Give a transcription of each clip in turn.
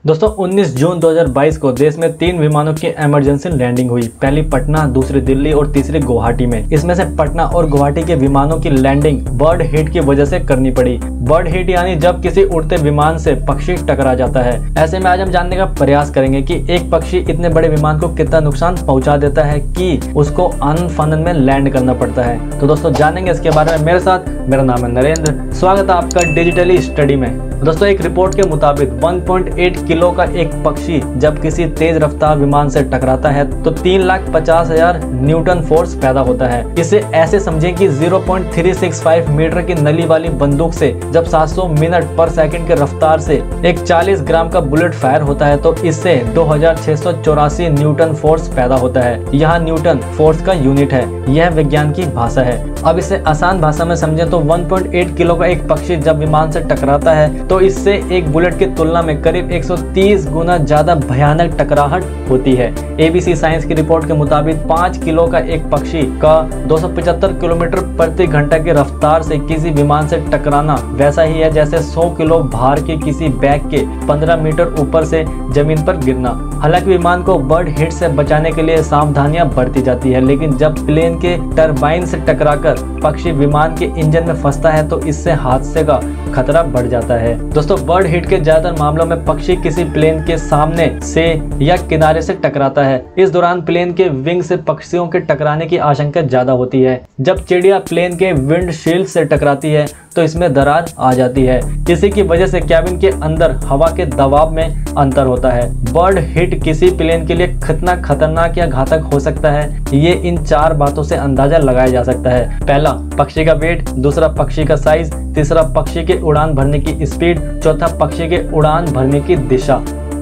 दोस्तों 19 जून 2022 को देश में 3 विमानों की इमरजेंसी लैंडिंग हुई। पहली पटना, दूसरी दिल्ली और तीसरी गुवाहाटी में। इसमें से पटना और गुवाहाटी के विमानों की लैंडिंग बर्ड हिट की वजह से करनी पड़ी। बर्ड हिट यानी जब किसी उड़ते विमान से पक्षी टकरा जाता है। ऐसे में आज हम जानने का प्रयास करेंगे कि एक पक्षी इतने बड़े विमान को कितना नुकसान पहुंचा देता है कि उसको अनफनन में लैंड करना पड़ता है। तो दोस्तों जानेंगे इसके बारे में मेरे साथ। मेरा नाम है नरेंद्र, स्वागत है आपका डिजिटली स्टडी में। दोस्तों एक रिपोर्ट के मुताबिक 1.8 किलो का एक पक्षी जब किसी तेज रफ्तार विमान से टकराता है तो 3,50,000 न्यूटन फोर्स पैदा होता है। इसे ऐसे समझें कि 0.365 मीटर की नली वाली बंदूक से जब 700 मिनट पर सेकंड के रफ्तार से एक 40 ग्राम का बुलेट फायर होता है तो इससे 2,684 न्यूटन फोर्स पैदा होता है। यहाँ न्यूटन फोर्स का यूनिट है, यह विज्ञान की भाषा है। अब इसे आसान भाषा में समझें तो 1.8 किलो का एक पक्षी जब विमान से टकराता है तो इससे एक बुलेट की तुलना में करीब 130 गुना ज्यादा भयानक टकराहट होती है। ABC साइंस की रिपोर्ट के मुताबिक 5 किलो का एक पक्षी का 275 किलोमीटर प्रति घंटा की रफ्तार से किसी विमान से टकराना वैसा ही है जैसे 100 किलो भार के किसी बैग के 15 मीटर ऊपर से जमीन पर गिरना। हालांकि विमान को बर्ड हिट से बचाने के लिए सावधानियां बरती जाती है, लेकिन जब प्लेन के टरबाइन से टकराकर पक्षी विमान के इंजन में फंसता है तो इससे हादसे का खतरा बढ़ जाता है। दोस्तों बर्ड हिट के ज्यादातर मामलों में पक्षी किसी प्लेन के सामने से या किनारे से टकराता है। इस दौरान प्लेन के विंग से पक्षियों के टकराने की आशंका ज्यादा होती है। जब चिड़िया प्लेन के विंडशील्ड से टकराती है तो इसमें दरार आ जाती है। इसी की वजह से कैबिन के अंदर हवा के दबाव में अंतर होता है। बर्ड हिट किसी प्लेन के लिए कितना खतरनाक या घातक हो सकता है, ये इन 4 बातों से अंदाजा लगाया जा सकता है। पहला, पक्षी का वेट। दूसरा, पक्षी का साइज। तीसरा, पक्षी के उड़ान भरने की स्पीड। चौथा, पक्षी के उड़ान भरने की दिशा।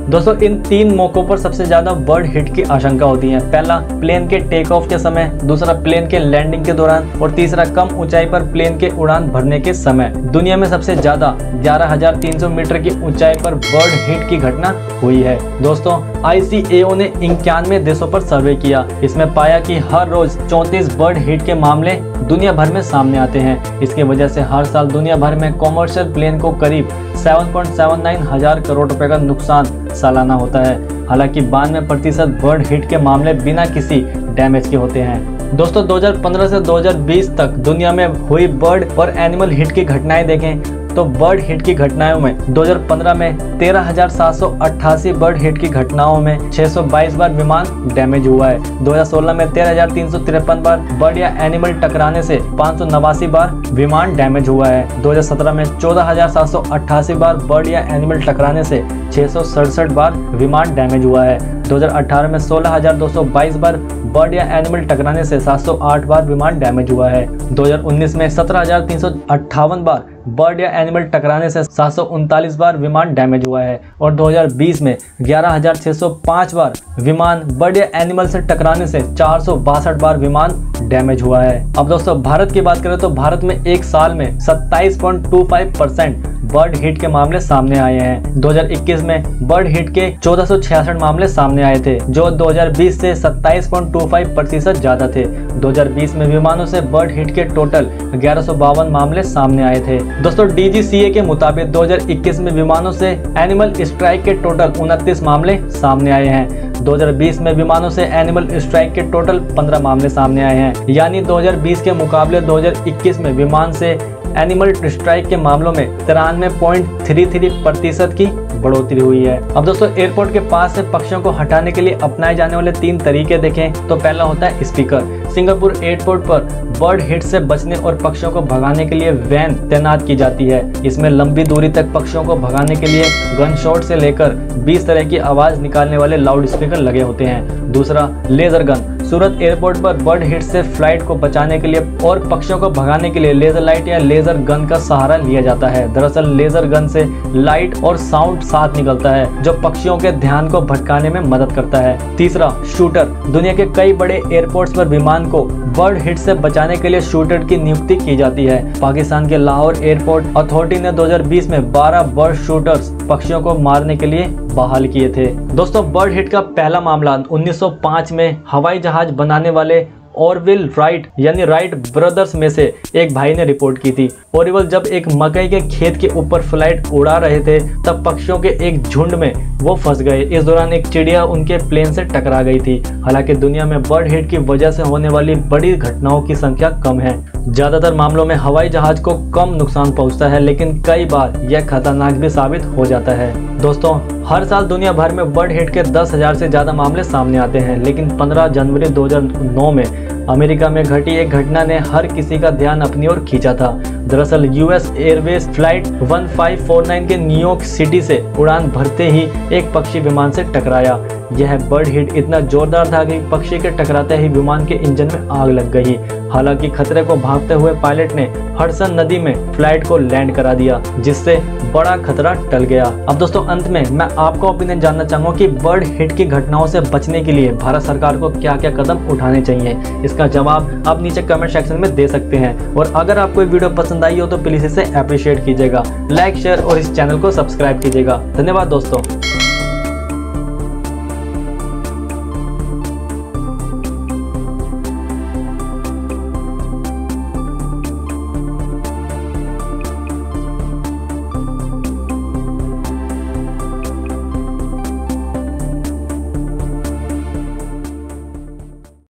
दोस्तों इन 3 मौकों पर सबसे ज्यादा बर्ड हिट की आशंका होती है। पहला, प्लेन के टेक ऑफ के समय। दूसरा, प्लेन के लैंडिंग के दौरान। और तीसरा, कम ऊंचाई पर प्लेन के उड़ान भरने के समय। दुनिया में सबसे ज्यादा 11,300 मीटर की ऊंचाई पर बर्ड हिट की घटना हुई है। दोस्तों ICAO ने 91 देशों पर सर्वे किया। इसमें पाया कि हर रोज 34 बर्ड हिट के मामले दुनिया भर में सामने आते हैं। इसकी वजह से हर साल दुनिया भर में कॉमर्शियल प्लेन को करीब 7.79 हजार करोड़ रुपए का नुकसान सालाना होता है। हालांकि 92% बर्ड हिट के मामले बिना किसी डैमेज के होते हैं। दोस्तों 2015 से 2020 तक दुनिया में हुई बर्ड और एनिमल हिट की घटनाएं देखें तो बर्ड हिट की घटनाओं में 2015 में 13,788 बर्ड हिट की घटनाओं में 622 बार विमान डैमेज हुआ है। 2016 में 13,353 बार बर्ड या एनिमल टकराने से 589 बार विमान डैमेज हुआ है। 2017 में 14,788 बार बर्ड या एनिमल टकराने से 667 बार विमान डैमेज हुआ है। 2018 में 16,222 बार बर्ड या एनिमल टकराने से 708 बार विमान डैमेज हुआ है। 2019 में 17,358 बार बर्ड या एनिमल टकराने से 739 बार विमान डैमेज हुआ है। और 2020 में 11,605 बार विमान बर्ड या एनिमल से टकराने से 462 बार विमान डैमेज हुआ है। अब दोस्तों भारत की बात करें तो भारत में एक साल में 27.25% बर्ड हिट के मामले सामने आए हैं। 2021 में बर्ड हिट के 1466 मामले सामने आए थे, जो 2020 से 27.25% ज्यादा थे। 2020 में विमानों से बर्ड हिट के टोटल 1152 मामले सामने आए थे। दोस्तों DGCA के मुताबिक 2021 में विमानों से एनिमल स्ट्राइक के टोटल 29 मामले सामने आए हैं। 2020 में विमानों से एनिमल स्ट्राइक के टोटल 15 मामले सामने आए हैं। यानी 2020 के मुकाबले 2021 में विमान से एनिमल स्ट्राइक के मामलों में 93.33% की बढ़ोतरी हुई है। अब दोस्तों एयरपोर्ट के पास से पक्षियों को हटाने के लिए अपनाए जाने वाले 3 तरीके देखें तो पहला होता है स्पीकर। सिंगापुर एयरपोर्ट पर बर्ड हिट से बचने और पक्षियों को भगाने के लिए वैन तैनात की जाती है। इसमें लंबी दूरी तक पक्षियों को भगाने के लिए गन शॉट से लेकर 20 तरह की आवाज निकालने वाले लाउड स्पीकर लगे होते हैं। दूसरा, लेजर गन। सूरत एयरपोर्ट पर बर्ड हिट से फ्लाइट को बचाने के लिए और पक्षियों को भगाने के लिए लेजर लाइट या लेजर गन का सहारा लिया जाता है। दरअसल लेजर गन से लाइट और साउंड साथ निकलता है जो पक्षियों के ध्यान को भटकाने में मदद करता है। तीसरा, शूटर। दुनिया के कई बड़े एयरपोर्ट्स पर विमान को बर्ड हिट से बचाने के लिए शूटर की नियुक्ति की जाती है। पाकिस्तान के लाहौर एयरपोर्ट अथॉरिटी ने 2020 में 12 बर्ड शूटर्स पक्षियों को मारने के लिए बहाल किए थे। दोस्तों बर्ड हिट का पहला मामला 1905 में हवाई जहाज बनाने वाले ऑरविल राइट यानी राइट ब्रदर्स में से एक भाई ने रिपोर्ट की थी। ऑरविल जब एक मकई के खेत के ऊपर फ्लाइट उड़ा रहे थे तब पक्षियों के एक झुंड में वो फंस गए। इस दौरान एक चिड़िया उनके प्लेन से टकरा गई थी। हालांकि दुनिया में बर्ड हिट की वजह से होने वाली बड़ी घटनाओं की संख्या कम है। ज्यादातर मामलों में हवाई जहाज को कम नुकसान पहुंचता है, लेकिन कई बार यह खतरनाक भी साबित हो जाता है। दोस्तों, हर साल दुनिया भर में बर्ड हिट के 10,000 से ज्यादा मामले सामने आते हैं, लेकिन 15 जनवरी 2009 में अमेरिका में घटी एक घटना ने हर किसी का ध्यान अपनी ओर खींचा था। दरअसल यूएस एयरवेज फ्लाइट 1549 के न्यूयॉर्क सिटी से उड़ान भरते ही एक पक्षी विमान से टकराया। यह बर्ड हिट इतना जोरदार था कि पक्षी के टकराते ही विमान के इंजन में आग लग गई। हालांकि खतरे को भांपते हुए पायलट ने हडसन नदी में फ्लाइट को लैंड करा दिया, जिससे बड़ा खतरा टल गया। अब दोस्तों, अंत में मैं आपका ओपिनियन जानना चाहूंगा कि बर्ड हिट की घटनाओं से बचने के लिए भारत सरकार को क्या क्या कदम उठाने चाहिए। इसका जवाब आप नीचे कमेंट सेक्शन में दे सकते हैं। और अगर आपको ये वीडियो पसंद आई हो तो प्लीज इसे अप्रिशिएट कीजिएगा, लाइक शेयर और इस चैनल को सब्सक्राइब कीजिएगा। धन्यवाद दोस्तों।